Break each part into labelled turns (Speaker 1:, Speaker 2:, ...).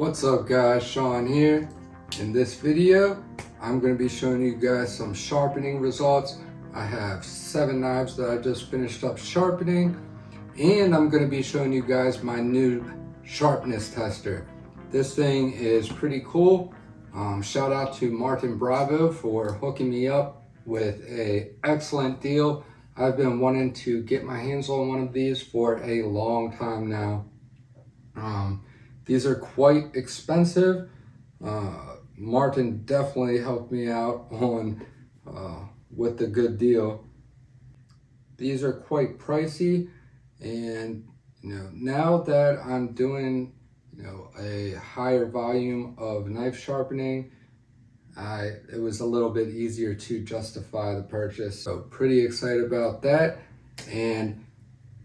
Speaker 1: What's up guys, Sean here. In this video, I'm going to be showing you guys some sharpening results. I have 7 knives that I just finished up sharpening, and I'm going to be showing you guys my new sharpness tester. This thing is pretty cool. Shout out to Martin Bravo for hooking me up with an excellent deal. I've been wanting to get my hands on one of these for a long time now. These are quite expensive. Martin definitely helped me out on with the good deal. These are quite pricey, and now that I'm doing a higher volume of knife sharpening, it was a little bit easier to justify the purchase. So pretty excited about that. And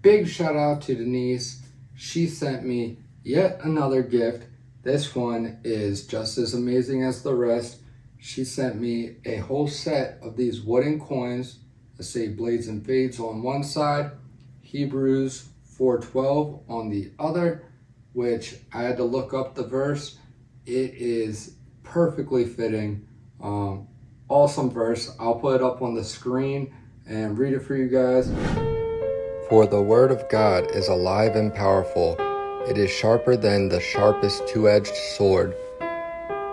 Speaker 1: big shout out to Denise. She sent me yet another gift. This one is just as amazing as the rest. She sent me a whole set of these wooden coins that say Blades and Fades on one side, Hebrews 4:12 on the other, which I had to look up the verse. It is perfectly fitting. Awesome verse. I'll put it up on the screen and read it for you guys. For the word of God is alive and powerful. It is sharper than the sharpest two-edged sword,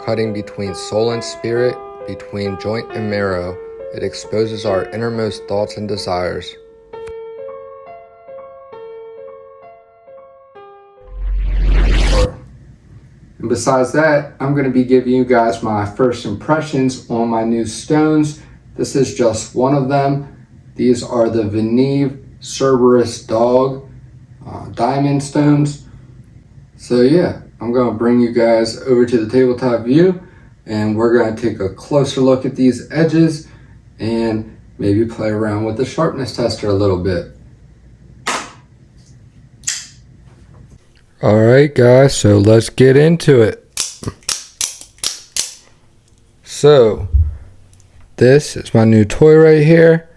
Speaker 1: cutting between soul and spirit, between joint and marrow. It exposes our innermost thoughts and desires. And besides that, I'm going to be giving you guys my first impressions on my new stones. This is just one of them. These are the Veneeve Cerberus Dog diamond stones. So yeah, I'm going to bring you guys over to the tabletop view, and we're going to take a closer look at these edges and maybe play around with the sharpness tester a little bit. Alright guys, so let's get into it. So, this is my new toy right here.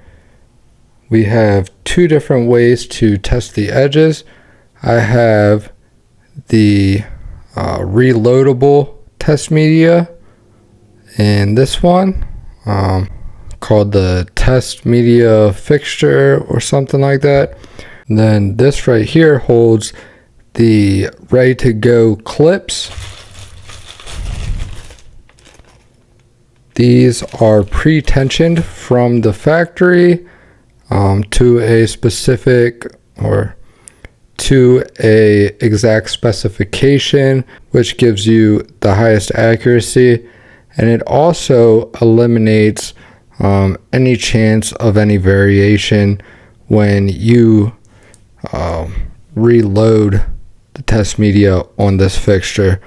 Speaker 1: We have 2 different ways to test the edges. I have the reloadable test media, and this one called the test media fixture or something like that. And then this right here holds the ready to go clips. These are pre-tensioned from the factory to a specific or to a exact specification, which gives you the highest accuracy, and it also eliminates any chance of any variation when you reload the test media on this fixture.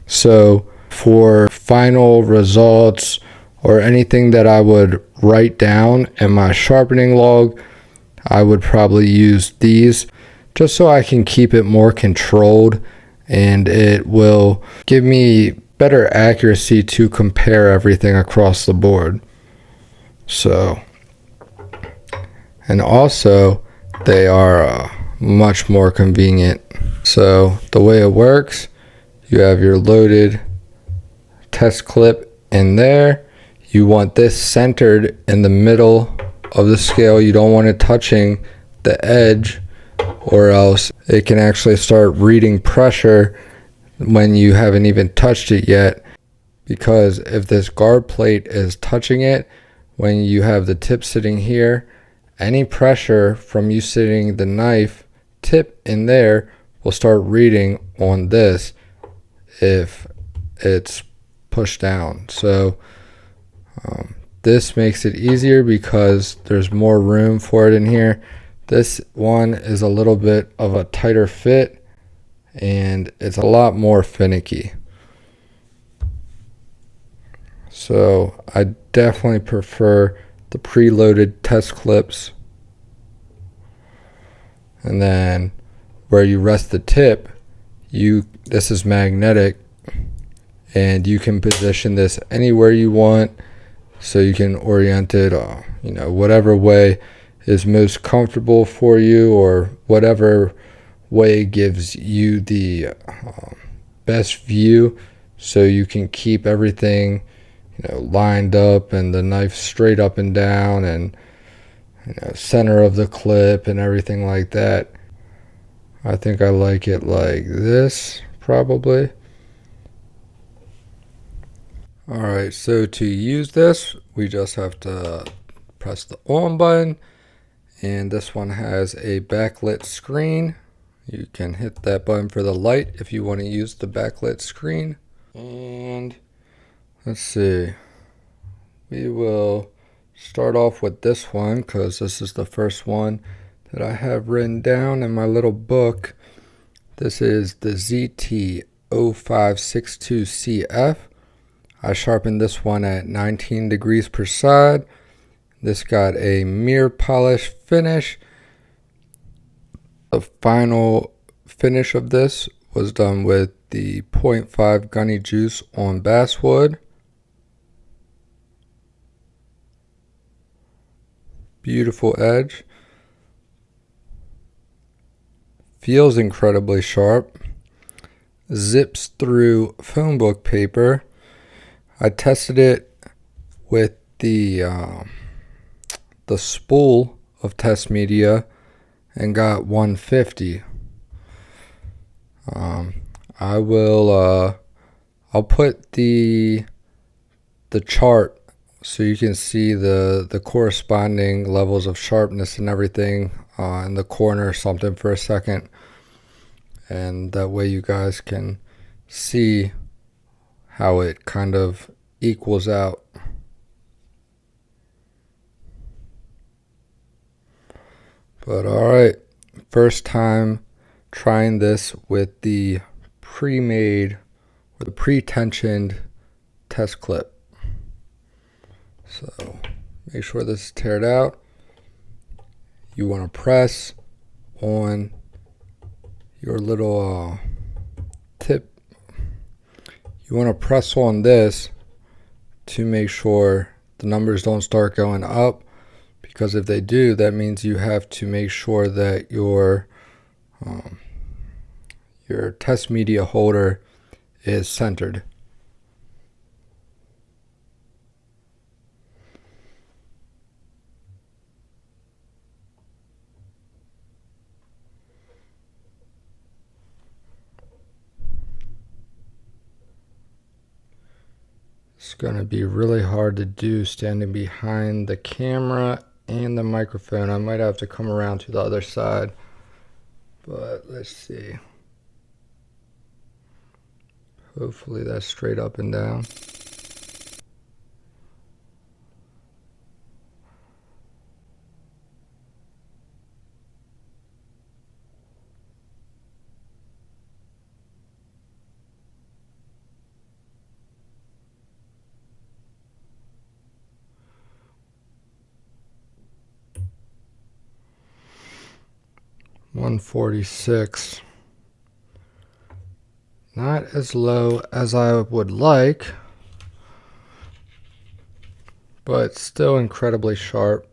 Speaker 1: So for final results or anything that I would write down in my sharpening log, I would probably use these just so I can keep it more controlled, and it will give me better accuracy to compare everything across the board. So, and also they are much more convenient. So the way it works, you have your loaded test clip in there. You want this centered in the middle of the scale. You don't want it touching the edge, or else it can actually start reading pressure when you haven't even touched it yet. Because if this guard plate is touching it when you have the tip sitting here, any pressure from you sitting the knife tip in there will start reading on this if it's pushed down. So this makes it easier because there's more room for it in here. This one is a little bit of a tighter fit, and it's a lot more finicky. So I definitely prefer the preloaded test clips. And then where you rest the tip, this is magnetic, and you can position this anywhere you want, so you can orient it whatever way is most comfortable for you, or whatever way gives you the best view so you can keep everything, you know, lined up and the knife straight up and down, and you know, center of the clip and everything like that. I think I like it like this, probably. Alright, so to use this, we just have to press the on button, and this one has a backlit screen. You can hit that button for the light if you want to use the backlit screen. And let's see, we will start off with this one because this is the first one that I have written down in my little book. This is the ZT0562CF. I sharpened this one at 19 degrees per side. This got a mirror polish finish. The final finish of this was done with the 0.5 gunny juice on basswood. Beautiful edge. Feels incredibly sharp. Zips through phone book paper. I tested it with the spool of test media and got 150. I'll put the chart so you can see the corresponding levels of sharpness and everything in the corner or something for a second, and that way you guys can see how it kind of equals out. But alright, first time trying this with the pre-made or the pre-tensioned test clip. So make sure this is teared out. You want to press on your little tip. You want to press on this to make sure the numbers don't start going up, because if they do, that means you have to make sure that your test media holder is centered. It's going to be really hard to do standing behind the camera and the microphone. I might have to come around to the other side, but let's see. Hopefully that's straight up and down. $146. Not as low as I would like, but still incredibly sharp.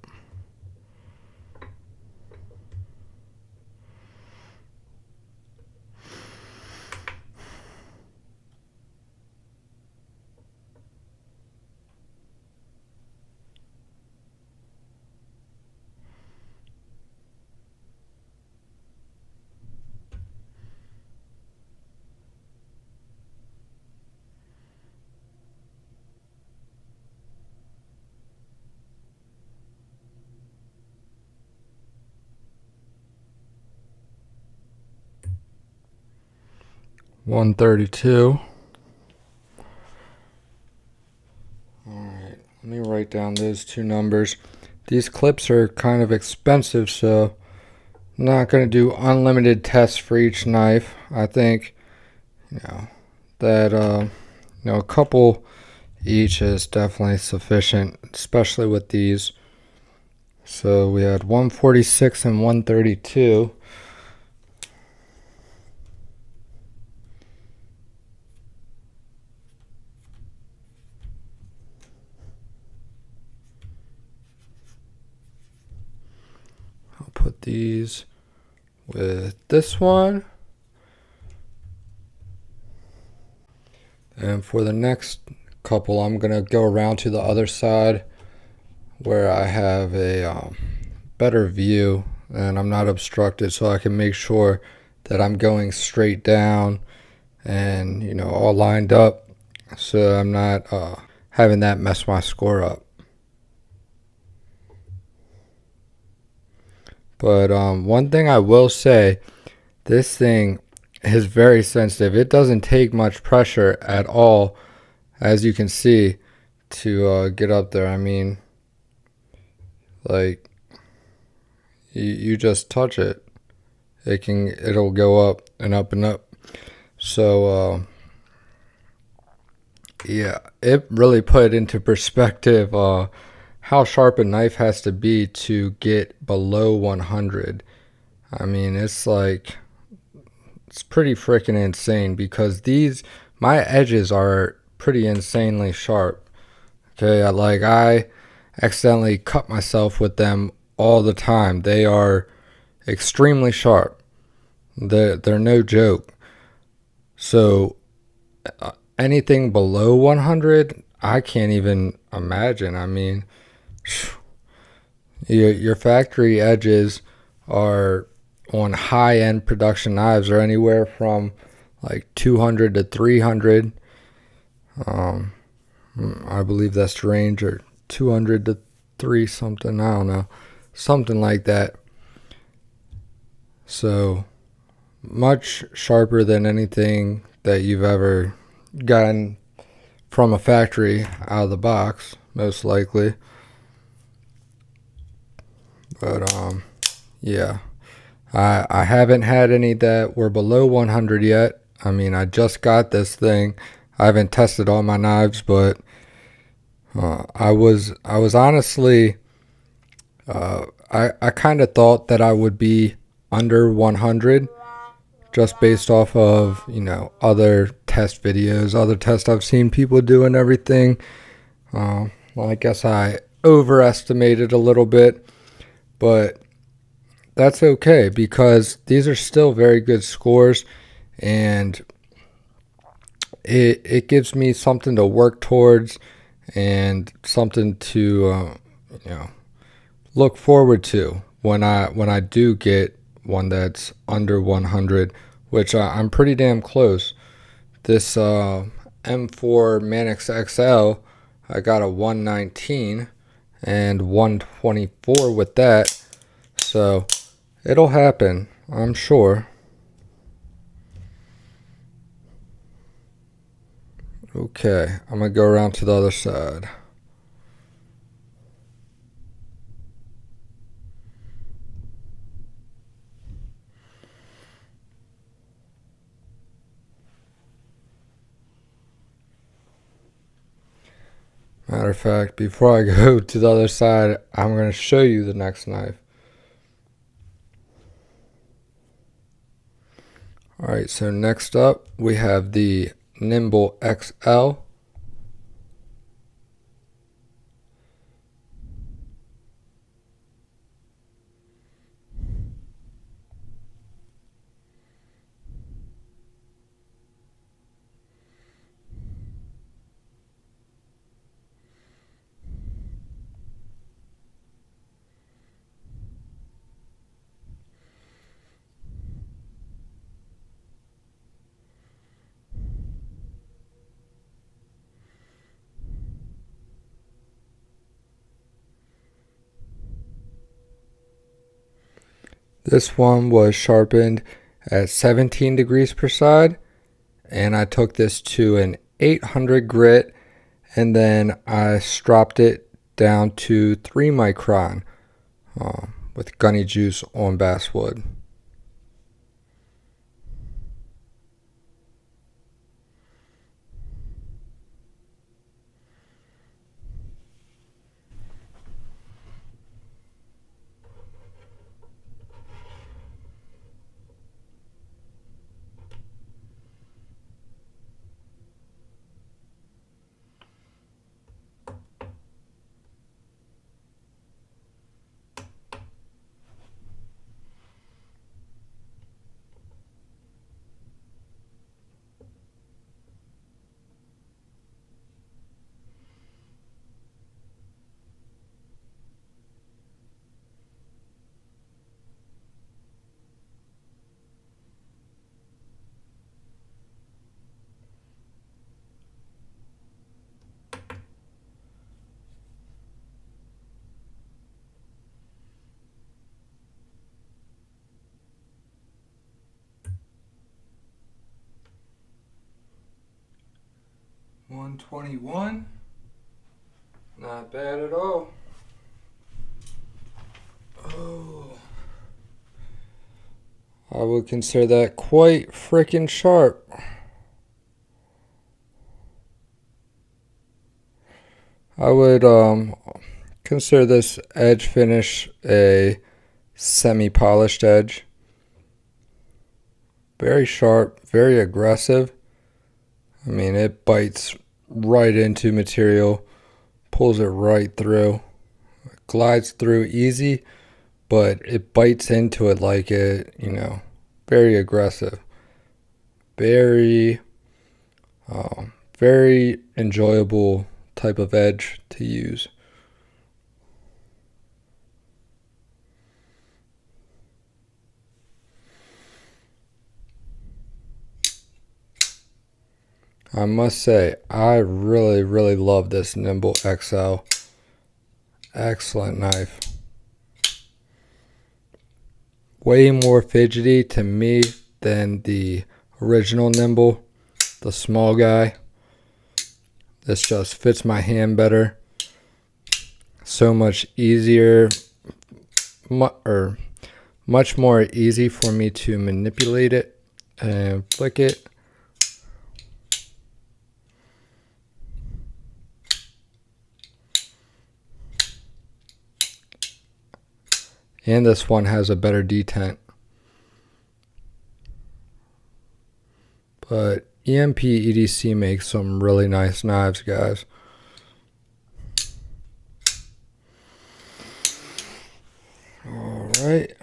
Speaker 1: $132. Alright, let me write down those two numbers. These clips are kind of expensive, so I'm not going to do unlimited tests for each knife. I think, that a couple each is definitely sufficient, especially with these. So we had 146 and 132. I'll put these with this one. And for the next couple, I'm going to go around to the other side where I have a better view and I'm not obstructed, so I can make sure that I'm going straight down and, you know, all lined up, so I'm not having that mess my score up. But one thing I will say, this thing is very sensitive. It doesn't take much pressure at all, as you can see, to get up there. I mean, like, you just touch it, it'll go up and up and up. So yeah, it really put into perspective how sharp a knife has to be to get below 100. I mean, it's pretty freaking insane, because my edges are pretty insanely sharp. Okay, I accidentally cut myself with them all the time. They are extremely sharp. They're no joke. So anything below 100, I can't even imagine. I mean, your factory edges are on high-end production knives are anywhere from like 200 to 300. I believe that's the range, or 200 to 3 something. I don't know, something like that. So much sharper than anything that you've ever gotten from a factory out of the box, most likely. But yeah, I haven't had any that were below 100 yet. I mean, I just got this thing. I haven't tested all my knives, but I was honestly, I kind of thought that I would be under 100, just based off of, you know, other test videos, other tests I've seen people do and everything. Well, I guess I overestimated a little bit, but that's okay, because these are still very good scores, and it gives me something to work towards and something to you know, look forward to when I do get one that's under 100, which I'm pretty damn close. This M4 Manix XL, I got a 119 and 124 with that, so it'll happen, I'm sure. Okay, I'm gonna go around to the other side. Matter of fact, before I go to the other side, I'm going to show you the next knife. Alright, so next up we have the Nimble XL. This one was sharpened at 17 degrees per side, and I took this to an 800 grit, and then I stropped it down to 3 micron with gunny juice on basswood. 121. Not bad at all. Oh. I would consider that quite freaking sharp. I would consider this edge finish a semi-polished edge. Very sharp, very aggressive. I mean, it bites right into material, pulls it right through, glides through easy, but it bites into it like it, you know, very aggressive. Very, very enjoyable type of edge to use. I must say, I really love this Nimble XL. Excellent knife. Way more fidgety to me than the original Nimble, the small guy. This just fits my hand better. So much easier, much more easy for me to manipulate it and flick it. And this one has a better detent. But EMP EDC makes some really nice knives, guys. All right.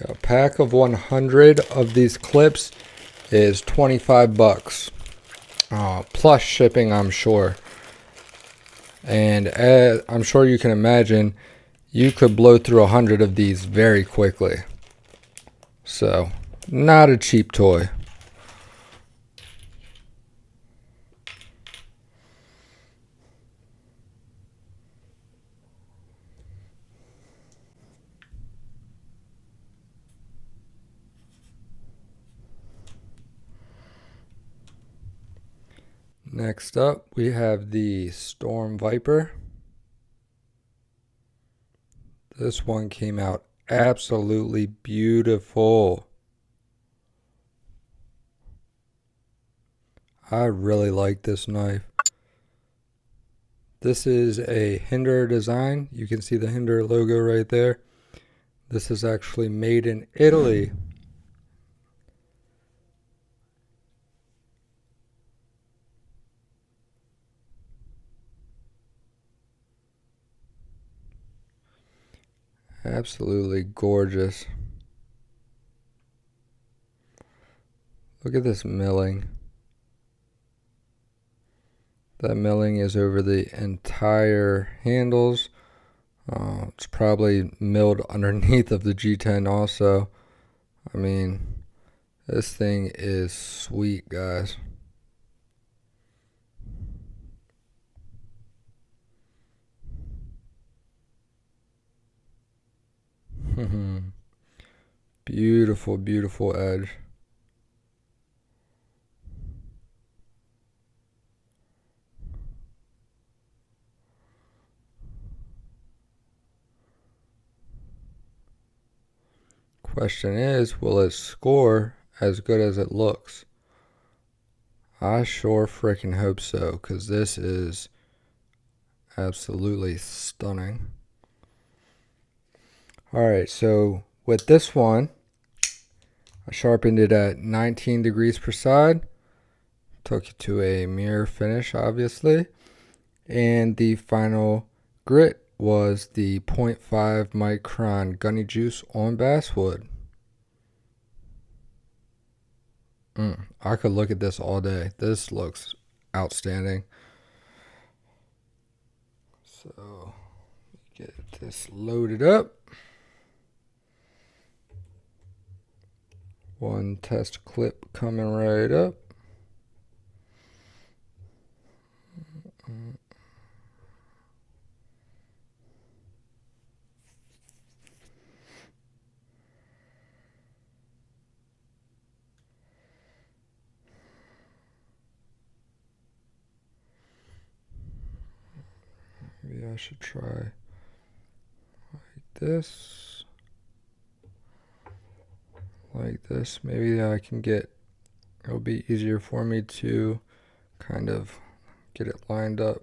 Speaker 1: A pack of 100 of these clips is 25 bucks. Plus shipping, I'm sure. And I'm sure you can imagine, you could blow through 100 of these very quickly. So, not a cheap toy. Next up, we have the Storm Viper. This one came out absolutely beautiful. I really like this knife. This is a Hinder design. You can see the Hinder logo right there. This is actually made in Italy. Absolutely gorgeous. Look at this milling. That milling is over the entire handles. It's probably milled underneath of the G10 also. I mean, this thing is sweet, guys. Beautiful, beautiful edge. Question is, will it score as good as it looks? I sure freaking hope so, because this is absolutely stunning. Alright, so with this one, I sharpened it at 19 degrees per side. Took it to a mirror finish, obviously. And the final grit was the 0.5 micron gunny juice on basswood. I could look at this all day. This looks outstanding. So get this loaded up. One test clip coming right up. Maybe I should try like this. Like this. Maybe I can get, it'll be easier for me to kind of get it lined up.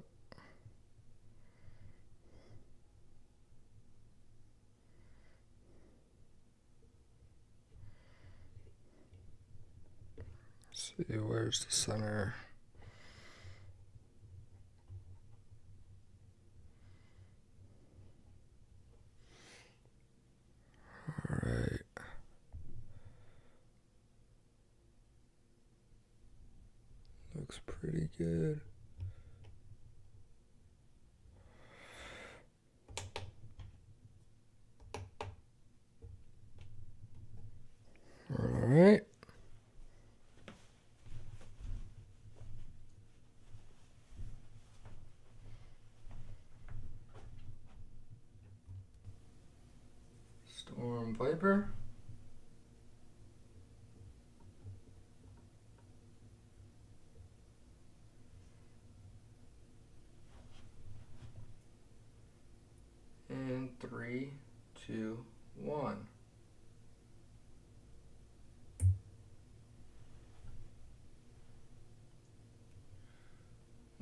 Speaker 1: Let's see, where's the center? Alright. Looks pretty good. Alright. Storm Viper. And 3, 2, 1.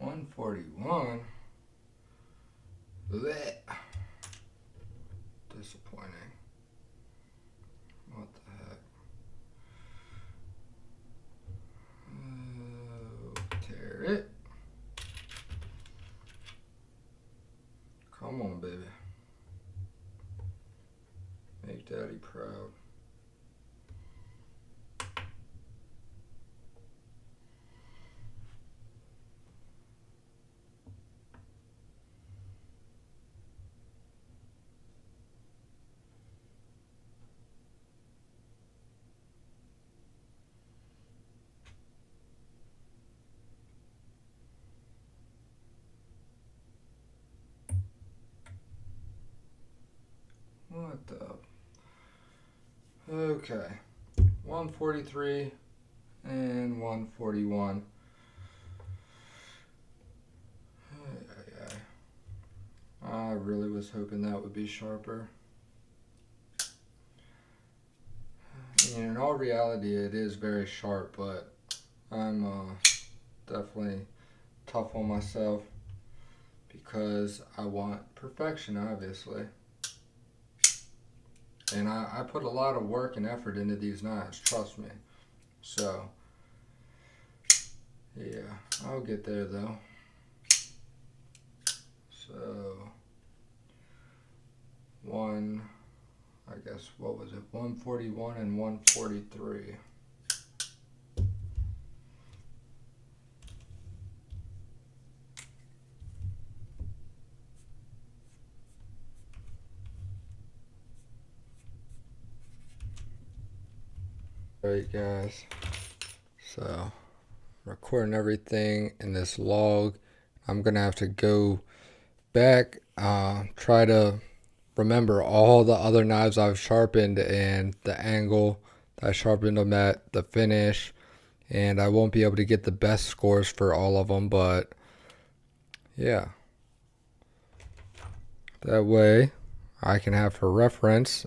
Speaker 1: $141. Blech. Disappointing. What the heck? Oh, tear it. Come on, baby. Make daddy proud. What the? Okay. 143 and 141. I really was hoping that would be sharper. In all reality, it is very sharp, but I'm definitely tough on myself because I want perfection, obviously. And I put a lot of work and effort into these knives, trust me. So, yeah, I'll get there though. So, I guess, what was it? 141 and 143. Alright guys, so recording everything in this log. I'm gonna have to go back, try to remember all the other knives I've sharpened and the angle that I sharpened them at, the finish, and I won't be able to get the best scores for all of them, but yeah, that way I can have for reference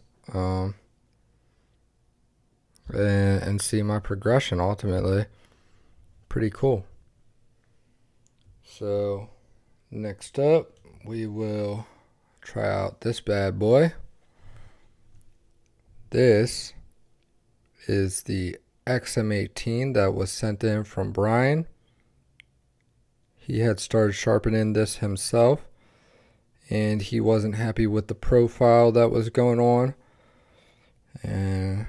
Speaker 1: and see my progression ultimately. Pretty cool. So next up we will try out this bad boy. This is the XM18 that was sent in from Brian. He had started sharpening this himself and he wasn't happy with the profile that was going on and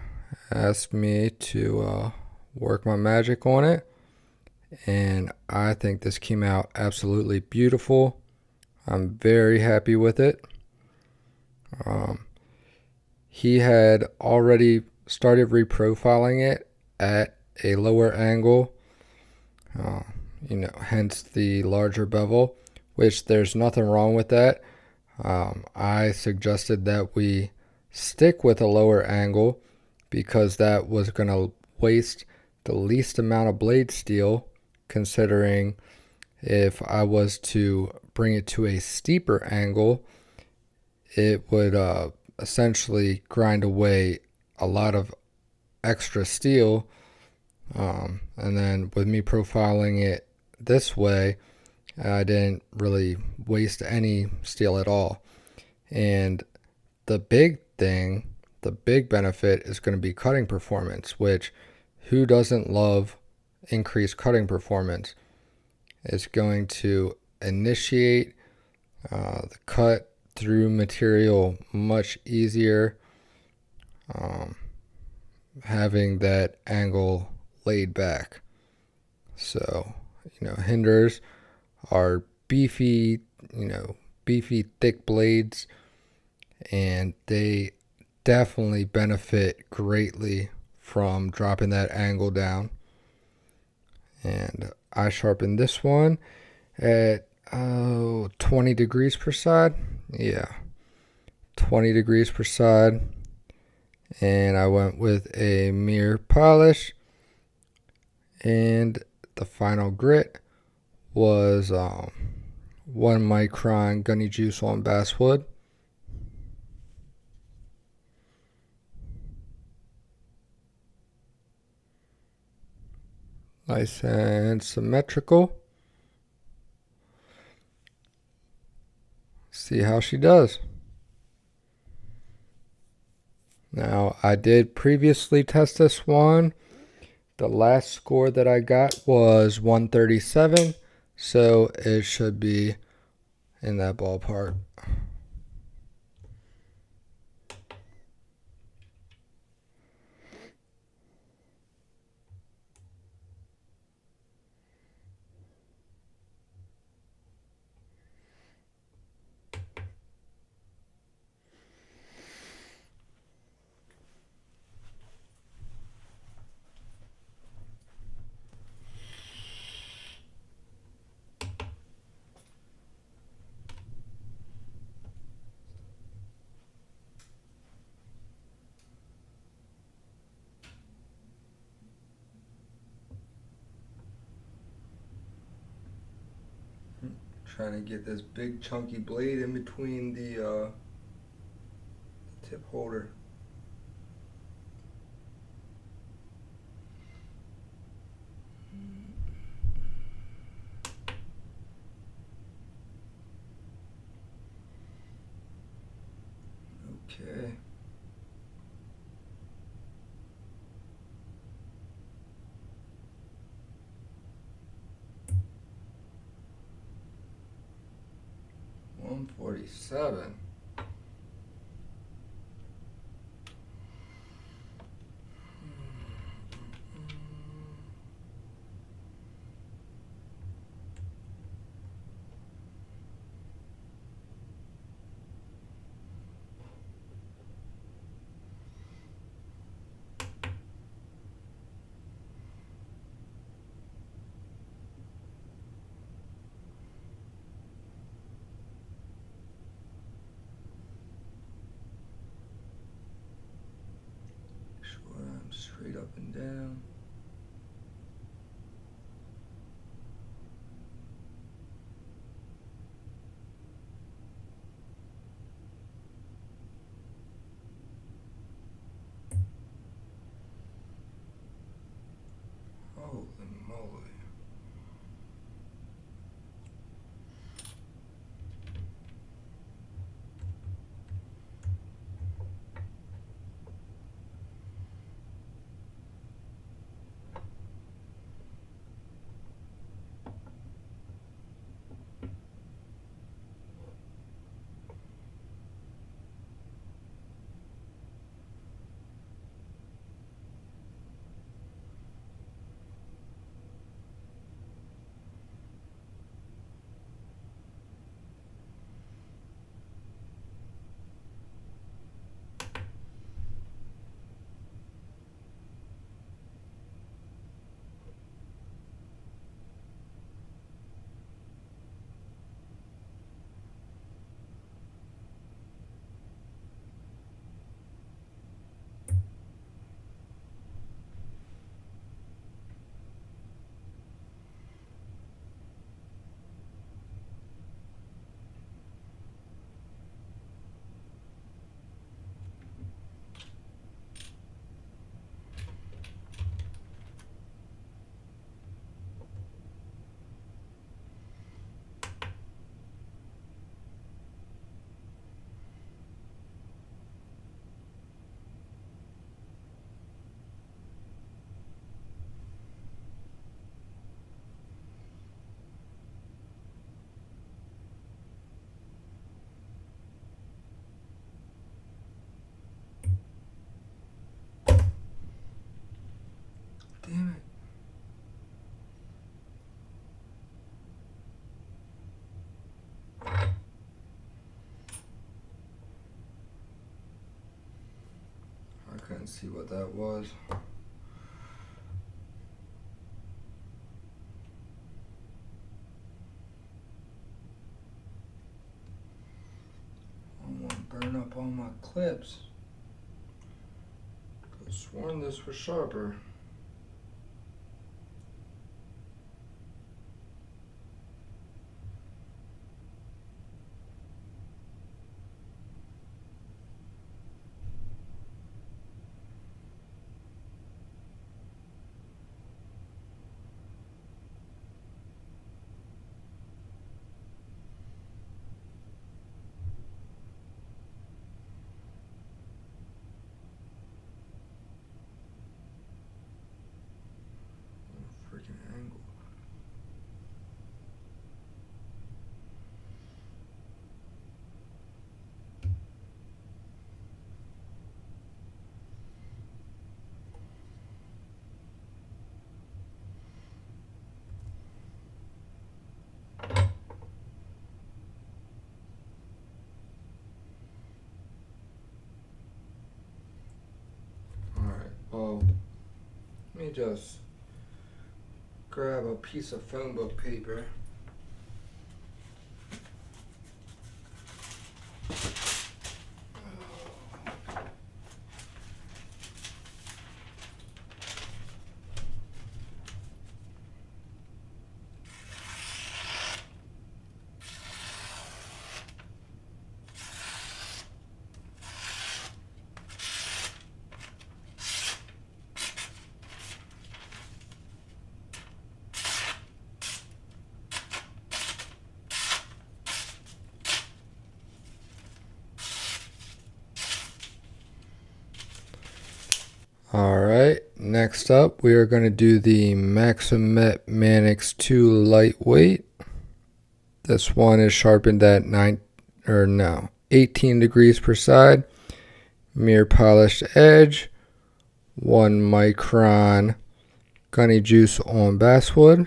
Speaker 1: asked me to work my magic on it, and I think this came out absolutely beautiful. I'm very happy with it. He had already started reprofiling it at a lower angle, hence the larger bevel, which there's nothing wrong with that. I suggested that we stick with a lower angle because that was going to waste the least amount of blade steel, considering if I was to bring it to a steeper angle, it would essentially grind away a lot of extra steel. And then with me profiling it this way, I didn't really waste any steel at all. And the big thing, the big benefit is going to be cutting performance, which who doesn't love increased cutting performance? It's going to initiate the cut through material much easier, having that angle laid back. So, hinders are beefy, beefy thick blades, and they definitely benefit greatly from dropping that angle down. And I sharpened this one at 20 degrees per side. Yeah, 20 degrees per side. And I went with a mirror polish, and the final grit was 1 micron gunny juice on basswood. Nice and symmetrical. See how she does. Now, I did previously test this one. The last score that I got was 137, so it should be in that ballpark. Trying to get this big chunky blade in between the tip holder. Okay. $147. Straight up and down. Holy moly. see what that was. I don't want to burn up all my clips. Could have sworn this was sharper. Angle. All right, well, let me just grab a piece of phone book paper. Alright, next up we are going to do the MAXAMET Manix 2 lightweight. This one is sharpened at 18 degrees per side. Mirror polished edge. 1 micron gunny juice on basswood.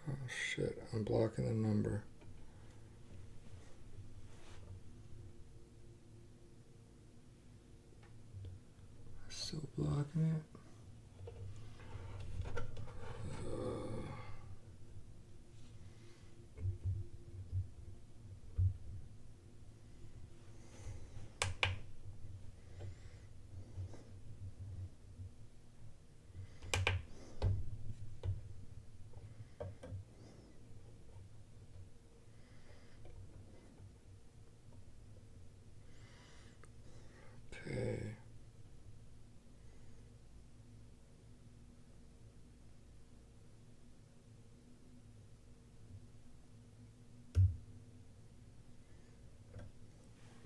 Speaker 1: Oh shit, I'm blocking the number. Still blocking it. Okay.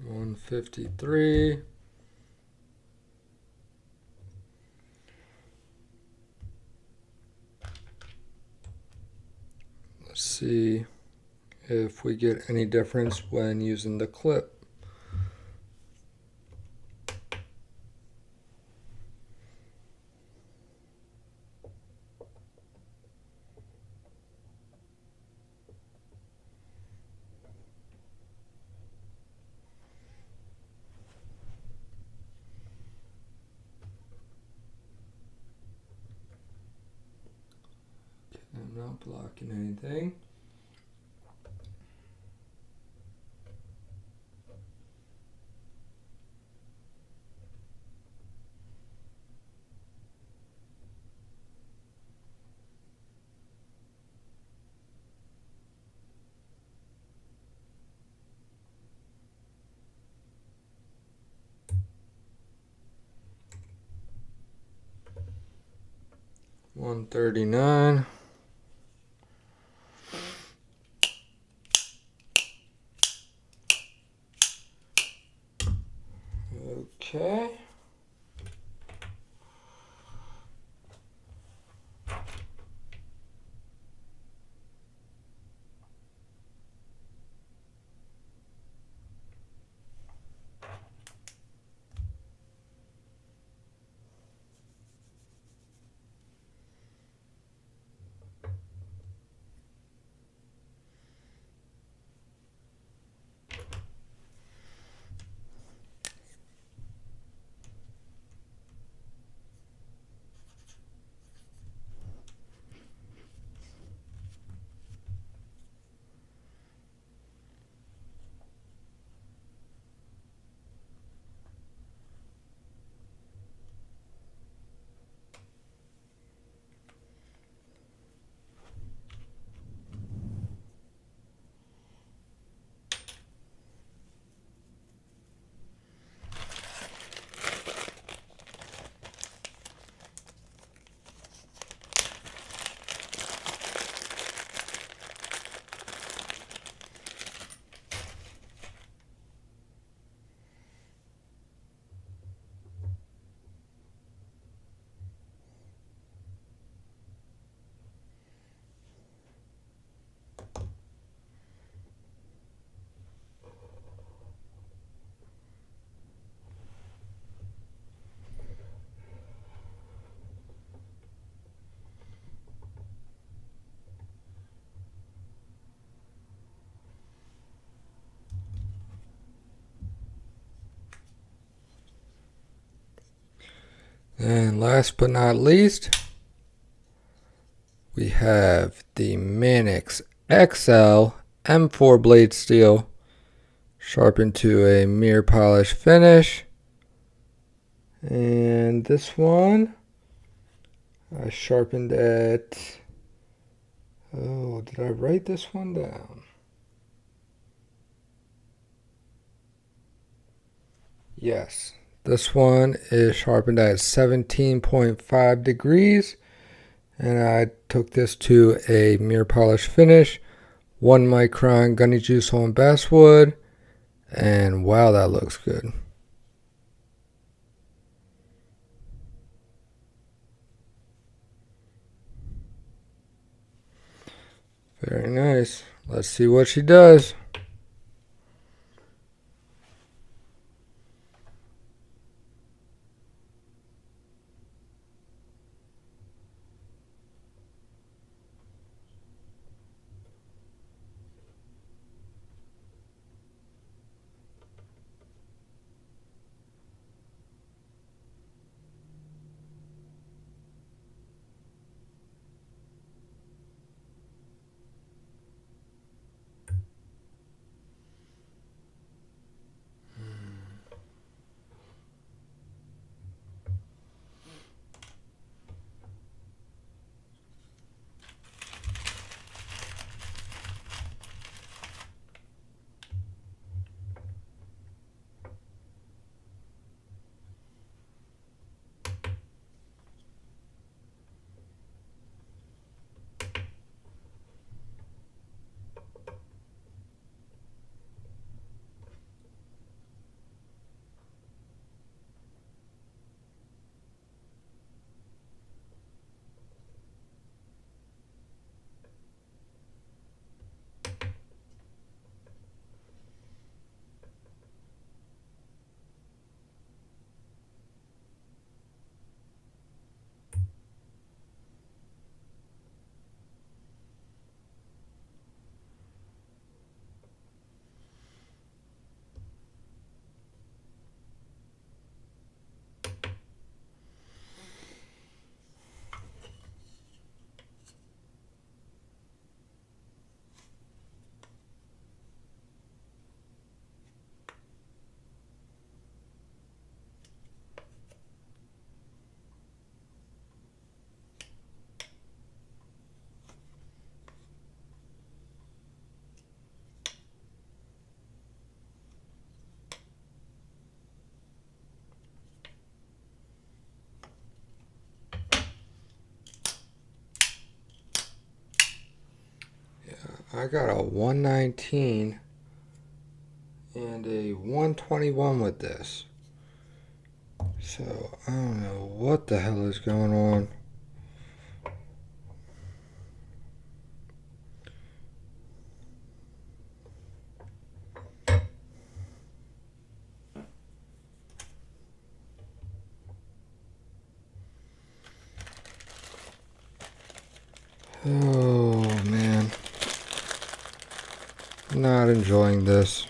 Speaker 1: $153. Let's see if we get any difference when using the clip. I'm not blocking anything. $139. And last but not least, we have the Manix XL M4 blade steel, sharpened to a mirror polish finish. And this one I sharpened at, oh, did I write this one down? Yes, this one is sharpened at 17.5 degrees, and I took this to a mirror polish finish, 1 micron gunny juice on basswood, and wow, that looks good. Very nice. Let's see what she does. I got a 119 and a 121 with this. So I don't know what the hell is going on. Oh man, not enjoying this.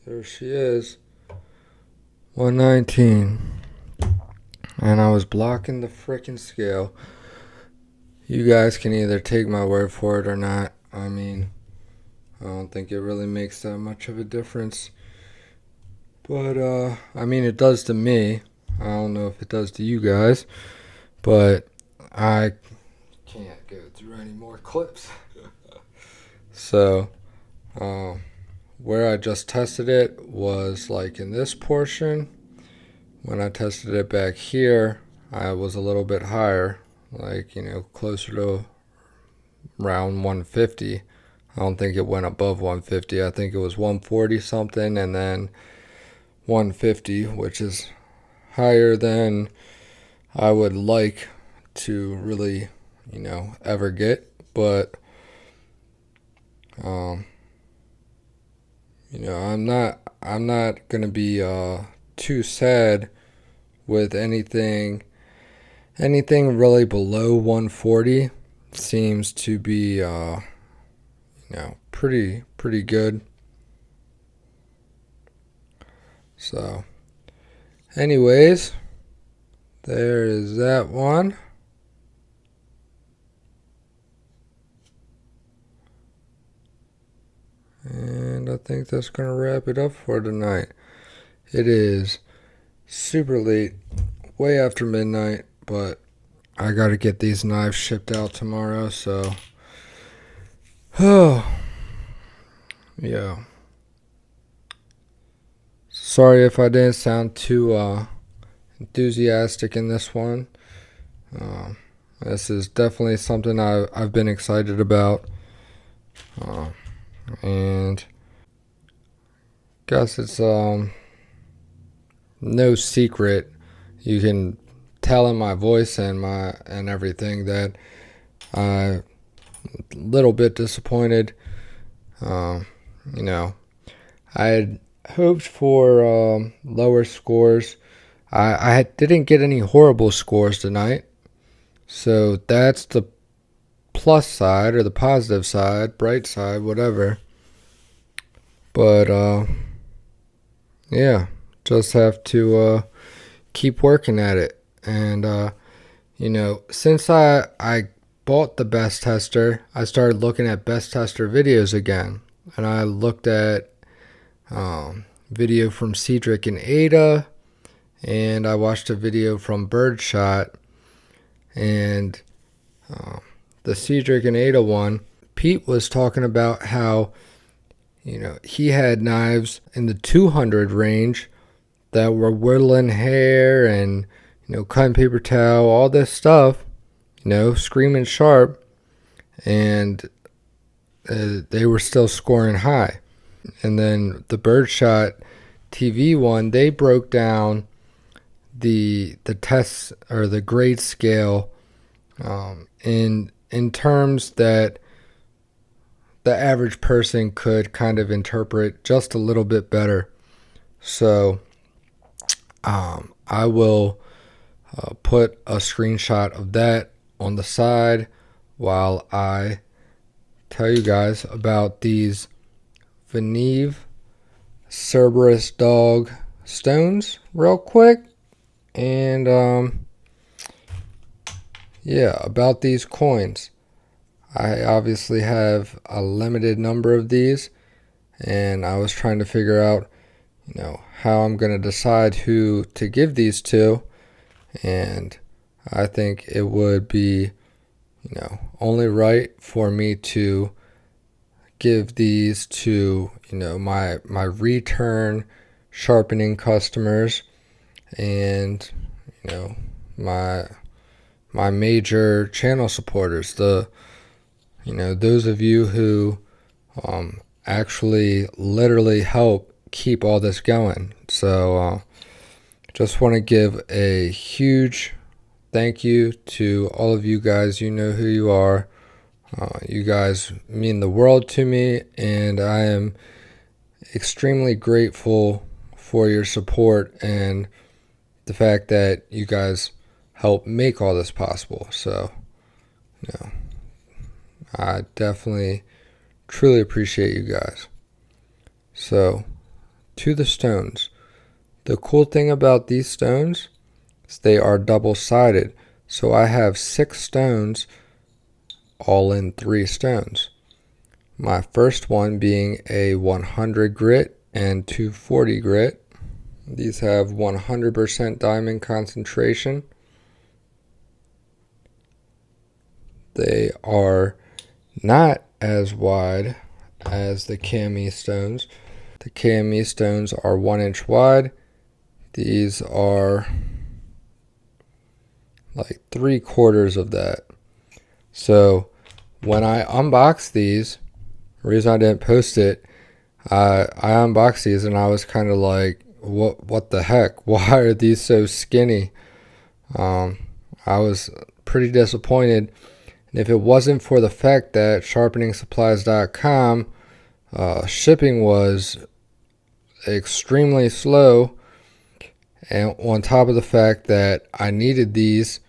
Speaker 1: There she is, 119, and I was blocking the frickin' scale. You guys can either take my word for it or not. I mean, I don't think it really makes that much of a difference, but I mean, it does to me. I don't know if it does to you guys, but I can't go through any more clips. So where I just tested it was like in this portion. When I tested it back here, I was a little bit higher, like, you know, closer to around 150. I don't think it went above 150. I think it was 140 something and then 150, which is higher than I would like to really, you know, ever get, but you know, I'm not gonna be too sad with anything really below 140 seems to be you know, pretty good. So anyways, there is that one. And I think that's going to wrap it up for tonight. It is super late, way after midnight, but I got to get these knives shipped out tomorrow, so oh yeah. Sorry if I didn't sound too enthusiastic in this one. This is definitely something I've been excited about. And guess it's no secret, you can tell in my voice and everything that I'm a little bit disappointed. You know, I had hoped for lower scores. I didn't get any horrible scores tonight, so that's the plus side or the positive side, bright side, whatever. But yeah, just have to keep working at it. And you know, since I bought the Bess tester, I started looking at Bess tester videos again, and I looked at video from Cedric and Ada, and I watched a video from Birdshot. And the Cedric and Ada one, Pete was talking about how, you know, he had knives in the 200 range that were whittling hair and, you know, cutting paper towel, all this stuff, you know, screaming sharp, and they were still scoring high. And then the Birdshot TV one, they broke down the tests or the grade scale in terms that the average person could kind of interpret just a little bit better. So I will put a screenshot of that on the side while I tell you guys about these Veneeve Cerberus dog stones real quick. And yeah, about these coins. I obviously have a limited number of these, and I was trying to figure out, you know, how I'm going to decide who to give these to. And I think it would be, you know, only right for me to give these to, you know, my return sharpening customers, and, you know, my major channel supporters, you know, those of you who actually literally help keep all this going. So just want to give a huge thank you to all of you guys. You know who you are. You guys mean the world to me, and I am extremely grateful for your support and the fact that you guys help make all this possible. So, you know, I definitely, truly appreciate you guys. So, to the stones. The cool thing about these stones is they are double-sided. So I have 6 stones, all in 3 stones. My first one being a 100 grit and 240 grit. These have 100% diamond concentration. They are not as wide as the KME stones. The KME stones are 1 inch wide. These are like 3/4 of that. So when I unboxed these, the reason I didn't post it, I unboxed these and I was kind of like, what the heck? Why are these so skinny? I was pretty disappointed. And if it wasn't for the fact that sharpeningsupplies.com shipping was extremely slow, and on top of the fact that I needed these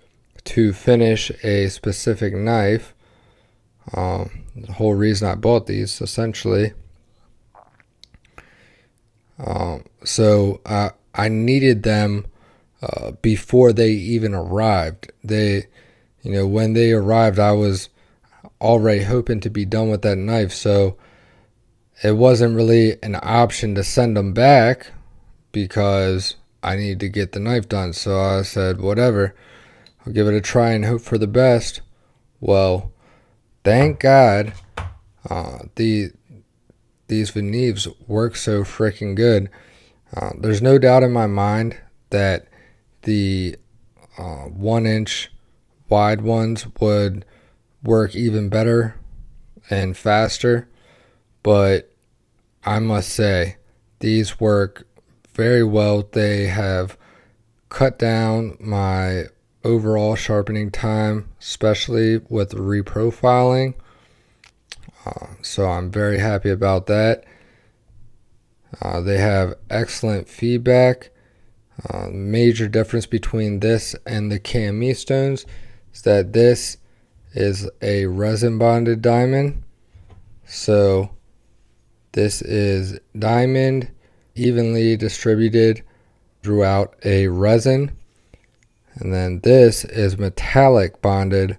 Speaker 1: to finish a specific knife, the whole reason I bought these essentially. So I needed them before they even arrived. When they arrived, I was already hoping to be done with that knife, so it wasn't really an option to send them back because I needed to get the knife done. So I said, whatever, I'll give it a try and hope for the best. Well, thank God these Veneeves work so freaking good. There's no doubt in my mind that the 1-inch wide ones would work even better and faster, but I must say these work very well. They have cut down my overall sharpening time, especially with reprofiling. So I'm very happy about that. They have excellent feedback. Major difference between this and the KME stones is that this is a resin bonded diamond. So this is diamond evenly distributed throughout a resin, and then this is metallic bonded,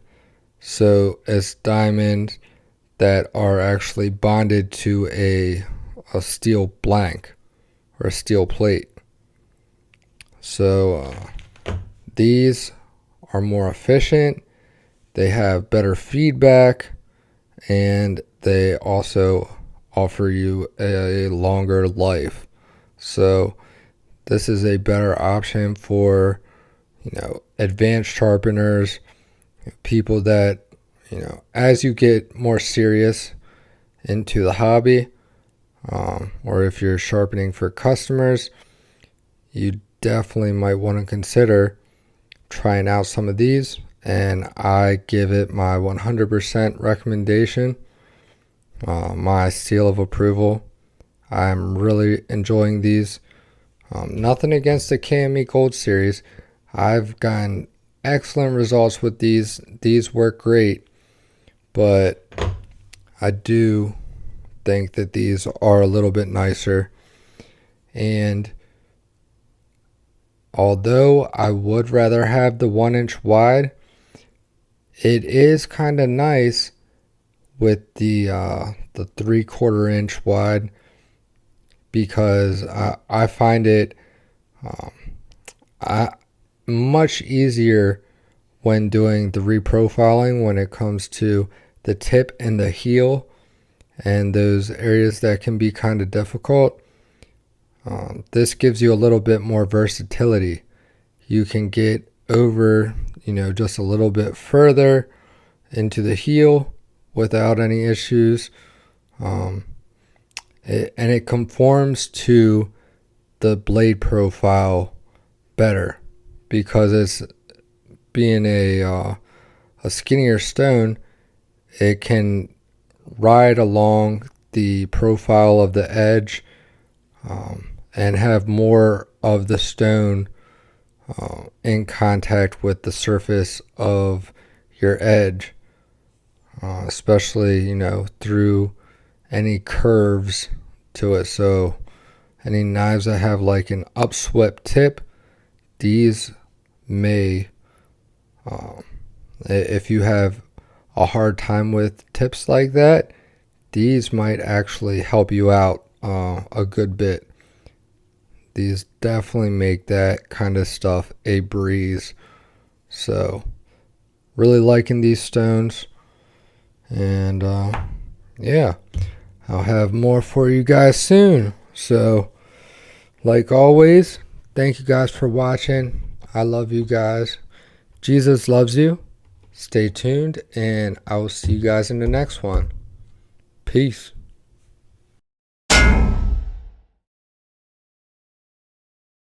Speaker 1: so it's diamonds that are actually bonded to a steel blank or a steel plate. So these are more efficient, they have better feedback, and they also offer you a longer life. So this is a better option for advanced sharpeners, people that as you get more serious into the hobby, or if you're sharpening for customers, you definitely might want to consider trying out some of these, and I give it my 100% recommendation, my seal of approval. I'm really enjoying these. Nothing against the KME Gold Series. I've gotten excellent results with these. These work great, but I do think that these are a little bit nicer. And although I would rather have the 1-inch wide, it is kind of nice with the 3/4 inch wide, because I find it much easier when doing the reprofiling when it comes to the tip and the heel and those areas that can be kind of difficult. This gives you a little bit more versatility. You can get over, just a little bit further into the heel without any issues. And it conforms to the blade profile better because it's being a skinnier stone. It can ride along the profile of the edge and have more of the stone in contact with the surface of your edge, especially through any curves to it. So any knives that have like an upswept tip, these may, if you have a hard time with tips like that, these might actually help you out a good bit. These definitely make that kind of stuff a breeze. So really liking these stones, and yeah, I'll have more for you guys soon. So like always, thank you guys for watching. I love you guys. Jesus loves you. Stay tuned, and I will see you guys in the next one. Peace.